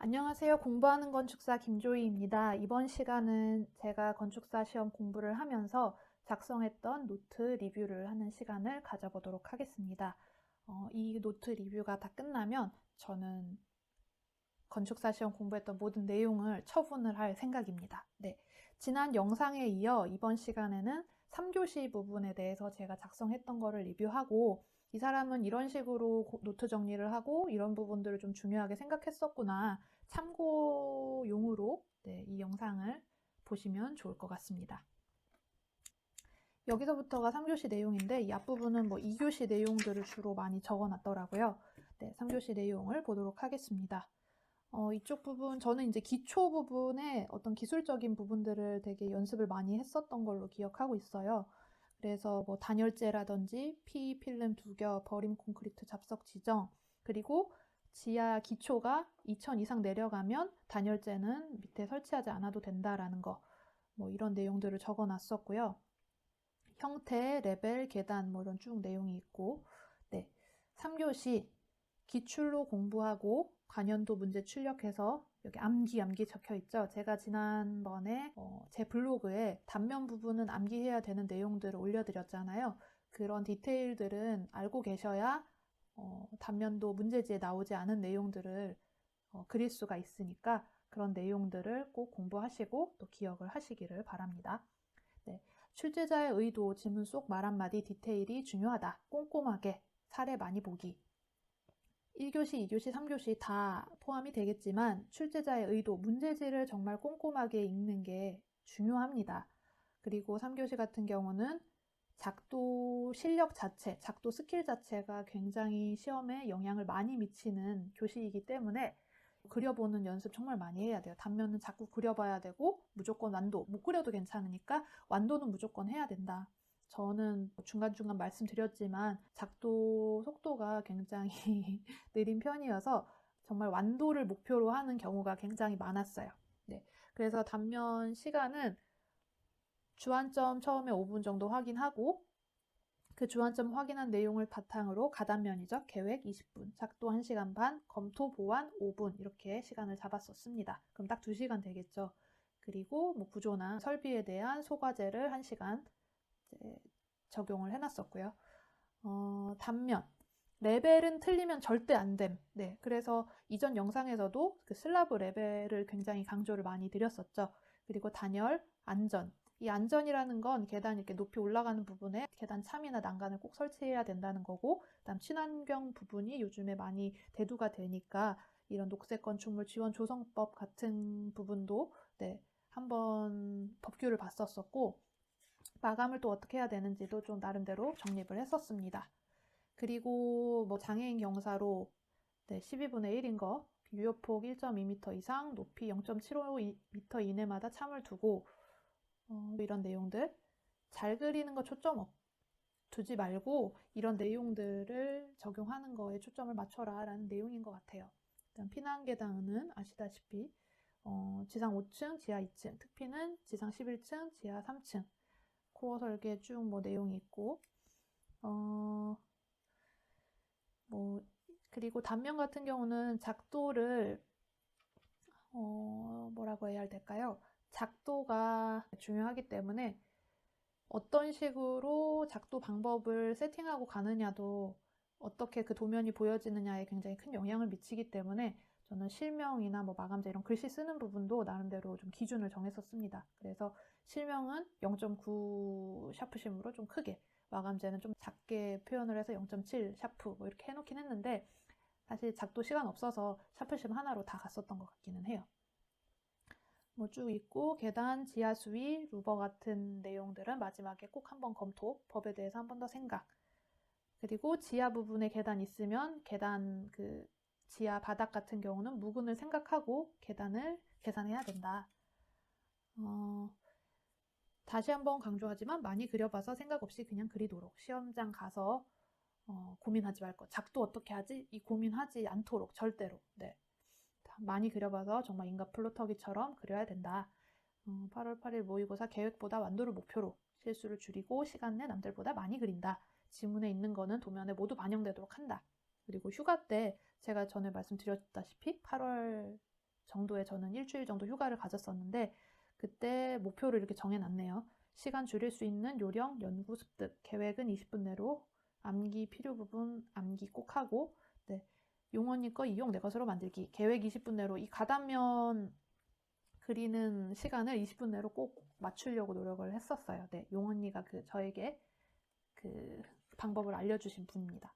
안녕하세요. 공부하는 건축사 김조희입니다. 이번 시간은 제가 건축사 시험 공부를 하면서 작성했던 노트 리뷰를 하는 시간을 가져보도록 하겠습니다. 이 노트 리뷰가 다 끝나면 저는 건축사 시험 공부했던 모든 내용을 처분을 할 생각입니다. 네. 지난 영상에 이어 이번 시간에는 3교시 부분에 대해서 제가 작성했던 거를 리뷰하고 이 사람은 이런 식으로 노트 정리를 하고 이런 부분들을 좀 중요하게 생각했었구나. 참고용으로 이 영상을 보시면 좋을 것 같습니다. 여기서부터가 3교시 내용인데 이 앞부분은 2교시 내용들을 주로 많이 적어놨더라고요. 3교시 내용을 보도록 하겠습니다. 이쪽 부분, 저는 이제 기초 부분에 어떤 기술적인 부분들을 되게 연습을 많이 했었던 걸로 기억하고 있어요. 그래서 단열재라든지 PE 필름 두겹, 버림 콘크리트 잡석 지정, 그리고 지하 기초가 2000 이상 내려가면 단열재는 밑에 설치하지 않아도 된다라는 거, 이런 내용들을 적어 놨었고요. 형태, 레벨, 계단, 이런 쭉 내용이 있고, 3교시 기출로 공부하고 관연도 문제 출력해서 여기 암기 적혀 있죠. 제가 지난번에 제 블로그에 단면 부분은 암기해야 되는 내용들을 올려드렸잖아요. 그런 디테일들은 알고 계셔야 단면도 문제지에 나오지 않은 내용들을 그릴 수가 있으니까 그런 내용들을 꼭 공부하시고 또 기억을 하시기를 바랍니다. 출제자의 의도, 지문 속 말 한마디 디테일이 중요하다. 꼼꼼하게 사례 많이 보기. 1교시, 2교시, 3교시 다 포함이 되겠지만 출제자의 의도, 문제지를 정말 꼼꼼하게 읽는 게 중요합니다. 그리고 3교시 같은 경우는 작도 실력 자체, 작도 스킬 자체가 굉장히 시험에 영향을 많이 미치는 교시이기 때문에 그려보는 연습 정말 많이 해야 돼요. 단면은 자꾸 그려봐야 되고 무조건 완도, 못 그려도 괜찮으니까 완도는 무조건 해야 된다. 저는 중간중간 말씀드렸지만 작도 속도가 굉장히 느린 편이어서 정말 완도를 목표로 하는 경우가 굉장히 많았어요. 그래서 단면 시간은 주안점 처음에 5분 정도 확인하고 그 주안점 확인한 내용을 바탕으로 가단면 이적, 계획 20분, 작도 1시간 반, 검토 보완 5분 이렇게 시간을 잡았었습니다. 그럼 딱 2시간 되겠죠. 그리고 구조나 설비에 대한 소과제를 1시간 적용을 해놨었고요. 단면. 레벨은 틀리면 절대 안 됨. 그래서 이전 영상에서도 그 슬라브 레벨을 굉장히 강조를 많이 드렸었죠. 그리고 단열, 안전. 이 안전이라는 건 계단 이렇게 높이 올라가는 부분에 계단 참이나 난간을 꼭 설치해야 된다는 거고, 그다음 친환경 부분이 요즘에 많이 대두가 되니까 이런 녹색 건축물 지원 조성법 같은 부분도 한번 법규를 봤었었고, 마감을 또 어떻게 해야 되는지도 좀 나름대로 정립을 했었습니다. 그리고 장애인 경사로 12분의 1인 거, 유효폭 1.2m 이상, 높이 0.75m 이내마다 참을 두고 이런 내용들 잘 그리는 거 초점 두지 말고 이런 내용들을 적용하는 거에 초점을 맞춰라 라는 내용인 것 같아요. 일단 피난계단은 아시다시피 지상 5층, 지하 2층, 특피는 지상 11층, 지하 3층 코어 설계 쭉 내용이 있고 그리고 단면 같은 경우는 작도를 뭐라고 해야 될까요? 작도가 중요하기 때문에 어떤 식으로 작도 방법을 세팅하고 가느냐도 어떻게 그 도면이 보여지느냐에 굉장히 큰 영향을 미치기 때문에 저는 실명이나 마감재 이런 글씨 쓰는 부분도 나름대로 좀 기준을 정했었습니다. 그래서 실명은 0.9 샤프심으로 좀 크게, 마감재는 좀 작게 표현을 해서 0.7 샤프 이렇게 해놓긴 했는데 사실 작도 시간 없어서 샤프심 하나로 다 갔었던 것 같기는 해요. 쭉 있고 계단, 지하 수위, 루버 같은 내용들은 마지막에 꼭 한번 검토, 법에 대해서 한 번 더 생각. 그리고 지하 부분에 계단 있으면 계단 지하 바닥 같은 경우는 무근을 생각하고 계단을 계산해야 된다. 다시 한번 강조하지만 많이 그려봐서 생각 없이 그냥 그리도록, 시험장 가서 고민하지 말 것. 작도 어떻게 하지? 이 고민하지 않도록 절대로. 많이 그려봐서 정말 인간 플루토기처럼 그려야 된다. 8월 8일 모의고사 계획보다 완도를 목표로 실수를 줄이고 시간 내 남들보다 많이 그린다. 지문에 있는 거는 도면에 모두 반영되도록 한다. 그리고 휴가 때 제가 전에 말씀드렸다시피 8월 정도에 저는 일주일 정도 휴가를 가졌었는데 그때 목표를 이렇게 정해놨네요. 시간 줄일 수 있는 요령, 연구, 습득, 계획은 20분 내로, 암기 필요 부분 암기 꼭 하고, 네, 용언니 거 이용 내 것으로 만들기, 계획 20분 내로. 이 가단면 그리는 시간을 20분 내로 꼭 맞추려고 노력을 했었어요. 네, 용언니가 저에게 그 방법을 알려주신 분입니다.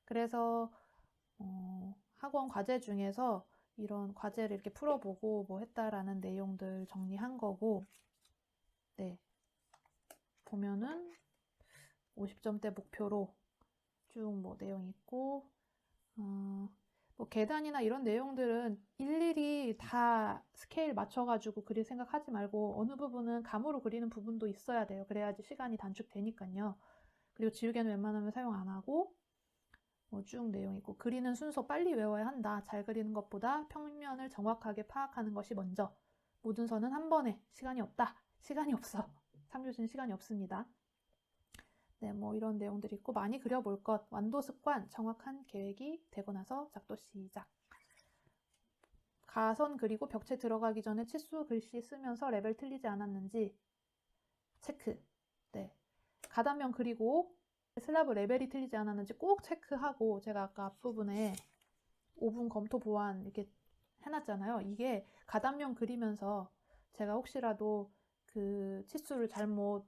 그래서 학원 과제 중에서 이런 과제를 이렇게 풀어보고 뭐 했다라는 내용들 정리한 거고, 네, 보면은 50점대 목표로 쭉 뭐 내용 있고, 뭐 계단이나 이런 내용들은 일일이 다 스케일 맞춰가지고 그릴 생각하지 말고 어느 부분은 감으로 그리는 부분도 있어야 돼요. 그래야지 시간이 단축되니까요. 그리고 지우개는 웬만하면 사용 안 하고, 뭐 쭉 내용 있고, 그리는 순서 빨리 외워야 한다. 잘 그리는 것보다 평면을 정확하게 파악하는 것이 먼저. 모든 선은 한 번에. 시간이 없다. 시간이 없어. 3교시는 시간이 없습니다. 네, 뭐 이런 내용들이 있고, 많이 그려볼 것, 완도 습관, 정확한 계획이 되고 나서 작도 시작. 가선 그리고 벽체 들어가기 전에 치수 글씨 쓰면서 레벨 틀리지 않았는지 체크. 네, 가단면 그리고 슬라브 레벨이 틀리지 않았는지 꼭 체크하고, 제가 아까 앞부분에 5분 검토 보완 이렇게 해놨잖아요. 이게 가단면 그리면서 제가 혹시라도 그 치수를 잘못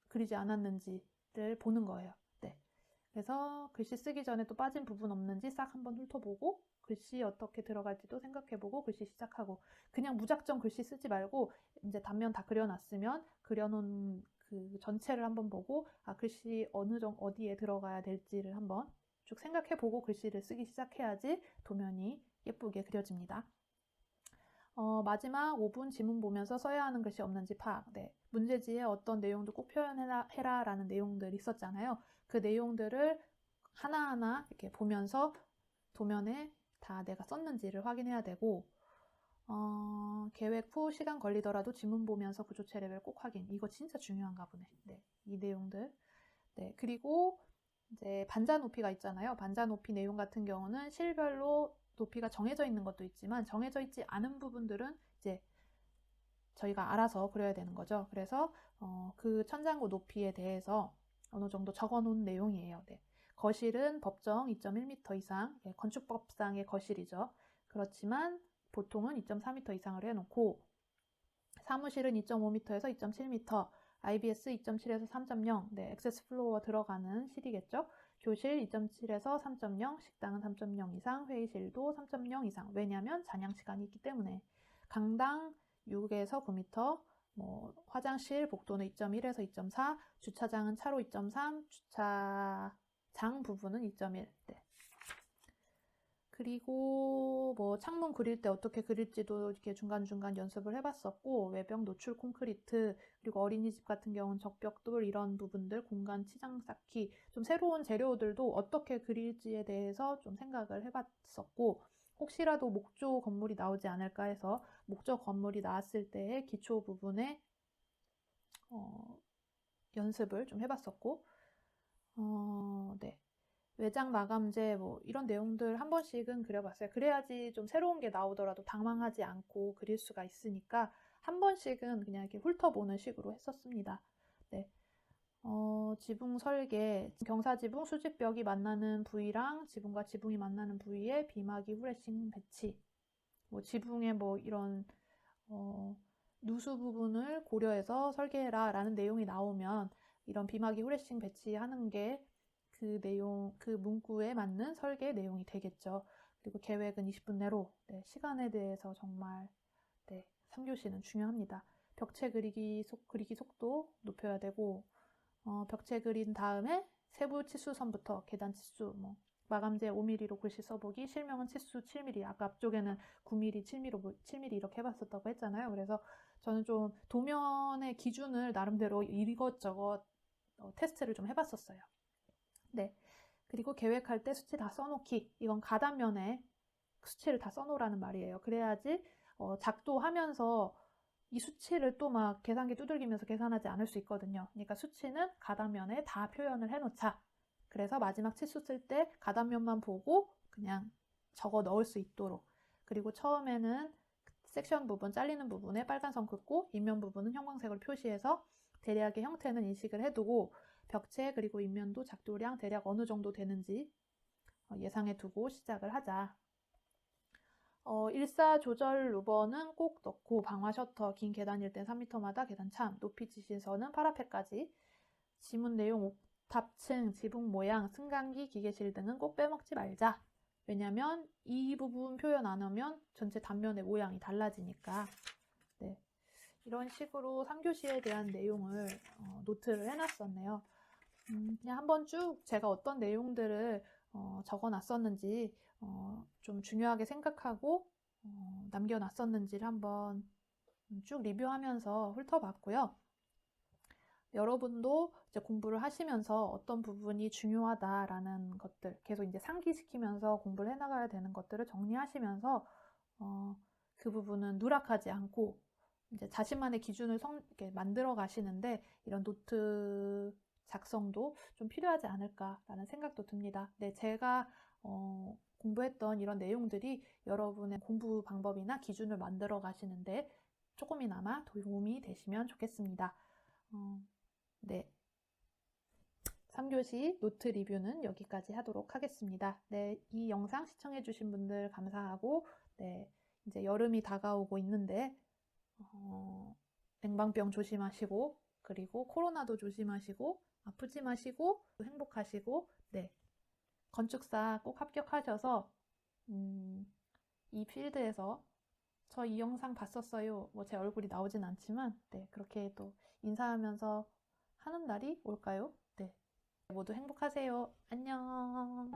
그리지 않았는지를 보는 거예요. 네. 그래서 글씨 쓰기 전에 또 빠진 부분 없는지 싹 한번 훑어보고, 글씨 어떻게 들어갈지도 생각해보고 글씨 시작하고, 그냥 무작정 글씨 쓰지 말고 이제 단면 다 그려놨으면 그려놓은 그 전체를 한번 보고, 글씨 어디에 들어가야 될지를 한번 쭉 생각해보고 글씨를 쓰기 시작해야지 도면이 예쁘게 그려집니다. 마지막 5분 지문 보면서 써야 하는 글씨 없는지 파악. 네, 문제지에 어떤 내용도 꼭 표현해라 라는 내용들이 있었잖아요. 그 내용들을 하나하나 이렇게 보면서 도면에 다 내가 썼는지를 확인해야 되고, 계획 후 시간 걸리더라도 지문 보면서 구조체 레벨 꼭 확인. 이거 진짜 중요한가 보네. 네, 이 내용들. 네, 그리고 이제 반자 높이가 있잖아요. 반자 높이 내용 같은 경우는 실별로 높이가 정해져 있는 것도 있지만 정해져 있지 않은 부분들은 이제 저희가 알아서 그려야 되는 거죠. 그래서 그 천장고 높이에 대해서 어느 정도 적어 놓은 내용이에요. 네. 거실은 법정 2.1m 이상, 네, 건축법상의 거실이죠. 그렇지만 보통은 2.4m 이상을 해놓고, 사무실은 2.5m에서 2.7m, IBS 2.7에서 3.0, 네, 액세스 플로어 들어가는 실이겠죠. 교실 2.7에서 3.0, 식당은 3.0 이상, 회의실도 3.0 이상. 왜냐하면 잔양 시간이 있기 때문에. 강당 6에서 9m, 뭐 화장실 복도는 2.1에서 2.4, 주차장은 차로 2.3, 주차장 부분은 2.1. 네. 그리고 뭐 창문 그릴 때 어떻게 그릴지도 이렇게 중간중간 연습을 해봤었고, 외벽 노출 콘크리트, 그리고 어린이집 같은 경우는 적벽돌 이런 부분들, 공간 치장 쌓기, 좀 새로운 재료들도 어떻게 그릴지에 대해서 좀 생각을 해봤었고, 혹시라도 목조 건물이 나오지 않을까 해서 목조 건물이 나왔을 때의 기초 부분에 연습을 좀 해봤었고, 네. 외장 마감재 뭐 이런 내용들 한 번씩은 그려봤어요. 그래야지 좀 새로운 게 나오더라도 당황하지 않고 그릴 수가 있으니까 한 번씩은 그냥 이렇게 훑어보는 식으로 했었습니다. 네. 지붕 설계, 경사지붕 수직벽이 만나는 부위랑 지붕과 지붕이 만나는 부위에 비마기 후레싱 배치, 뭐 지붕에 뭐 이런 누수 부분을 고려해서 설계해라 라는 내용이 나오면 이런 비마기 후레싱 배치하는 게 그 내용, 그 문구에 맞는 설계 내용이 되겠죠. 그리고 계획은 20분 내로. 네, 시간에 대해서 정말, 네, 3교시는 중요합니다. 벽체 그리기 속도 높여야 되고, 벽체 그린 다음에 세부 치수선부터 계단 치수, 뭐 마감재 5mm로 글씨 써보기, 실명은 치수 7mm. 아까 앞쪽에는 9mm, 7mm 이렇게 해봤었다고 했잖아요. 그래서 저는 좀 도면의 기준을 나름대로 이것저것 테스트를 좀 해봤었어요. 네. 그리고 계획할 때 수치 다 써놓기. 이건 가단면에 수치를 다 써놓으라는 말이에요. 그래야지 작도하면서 이 수치를 또 막 계산기 두들기면서 계산하지 않을 수 있거든요. 그러니까 수치는 가단면에 다 표현을 해놓자. 그래서 마지막 치수 쓸 때 가단면만 보고 그냥 적어 넣을 수 있도록. 그리고 처음에는 섹션 부분, 잘리는 부분에 빨간 선 긋고 인면 부분은 형광색으로 표시해서 대략의 형태는 인식을 해두고 벽체 그리고 인면도 작도량 대략 어느 정도 되는지 예상해 두고 시작을 하자. 일사조절 루버는 꼭 넣고 방화 셔터, 긴 계단일 땐 3m마다 계단참, 높이 지시선은 파라페까지, 지문 내용, 옥탑층, 지붕 모양, 승강기, 기계실 등은 꼭 빼먹지 말자. 왜냐면 이 부분 표현 안 하면 전체 단면의 모양이 달라지니까. 네, 이런 식으로 3교시에 대한 내용을 노트를 해놨었네요. 그냥 한번 쭉 제가 어떤 내용들을 적어놨었는지 좀 중요하게 생각하고 남겨놨었는지를 한번 쭉 리뷰하면서 훑어봤고요. 여러분도 이제 공부를 하시면서 어떤 부분이 중요하다라는 것들 계속 이제 상기시키면서 공부를 해나가야 되는 것들을 정리하시면서 그 부분은 누락하지 않고 이제 자신만의 기준을 이렇게 만들어 가시는데 이런 노트 작성도 좀 필요하지 않을까라는 생각도 듭니다. 네, 제가 공부했던 이런 내용들이 여러분의 공부 방법이나 기준을 만들어 가시는데 조금이나마 도움이 되시면 좋겠습니다. 네. 3교시 노트 리뷰는 여기까지 하도록 하겠습니다. 네, 이 영상 시청해주신 분들 감사하고, 네, 이제 여름이 다가오고 있는데, 냉방병 조심하시고, 그리고 코로나도 조심하시고, 아프지 마시고, 행복하시고, 네, 건축사 꼭 합격하셔서, 이 필드에서 저 이 영상 봤었어요. 뭐 제 얼굴이 나오진 않지만, 네, 그렇게 또 인사하면서 하는 날이 올까요? 네. 모두 행복하세요. 안녕.